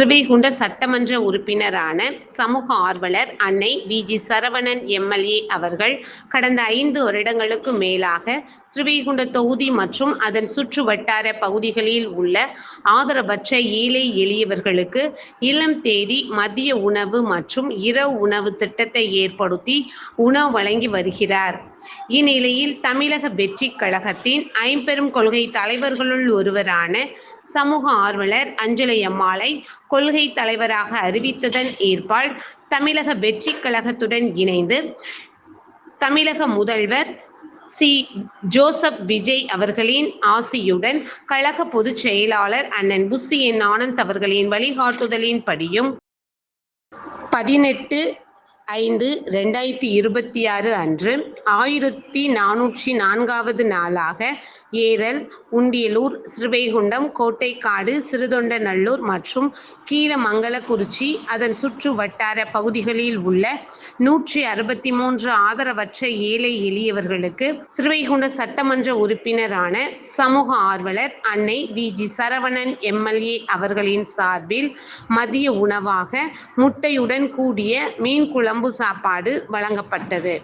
ஸ்ரீவைகுண்ட சட்டமன்ற உறுப்பினரான சமூக ஆர்வலர் அன்னை வி.ஜி. சரவணன் எம்.எல்.ஏ. அவர்கள் கடந்த 5 வருடங்களுக்கு மேலாக ஸ்ரீவைகுண்ட தொகுதி மற்றும் அதன் சுற்று வட்டார பகுதிகளில் உள்ள ஆதரவற்ற ஏழை எளியவர்களுக்கு இல்லம் தேடி மதிய உணவு மற்றும் இரவு உணவு திட்டத்தை ஏற்படுத்தி உணவு வழங்கி வருகிறார். இந்நிலையில் தமிழக வெற்றிக் கழகத்தின் ஐம்பெரும் கொள்கை தலைவர்களுள் ஒருவரான சமூக ஆர்வலர் அஞ்சலை அம்மாளை கொள்கை தலைவராக அறிவித்ததன் ஏற்பால் தமிழக வெற்றிக் கழகத்துடன் இணைந்து தமிழக முதல்வர் சி. ஜோசப் விஜய் அவர்களின் ஆசியுடன் கழக பொதுச் செயலாளர் அண்ணன் புஸ்ஸி என். ஆனந்த் அவர்களின் வழிகாட்டுதலின்படியும் 18/5/2026 அன்று 1404வது நாளாக ஏரல், உண்டியலூர், ஸ்ரீவைகுண்டம், கோட்டைக்காடு, சிறுதொண்டநல்லூர் மற்றும் கீழமங்கலக்குறிச்சி அதன் சுற்று வட்டார பகுதிகளில் உள்ள 163 ஆதரவற்ற ஏழை எளியவர்களுக்கு ஸ்ரீவைகுண்ட சட்டமன்ற உறுப்பினரான சமூக ஆர்வலர் அன்னை வி.ஜி. சரவணன் எம்.எல்.ஏ. அவர்களின் சார்பில் மதிய உணவாக முட்டையுடன் கூடிய மீன் குழம்பு சாப்பாடு வழங்கப்பட்டது.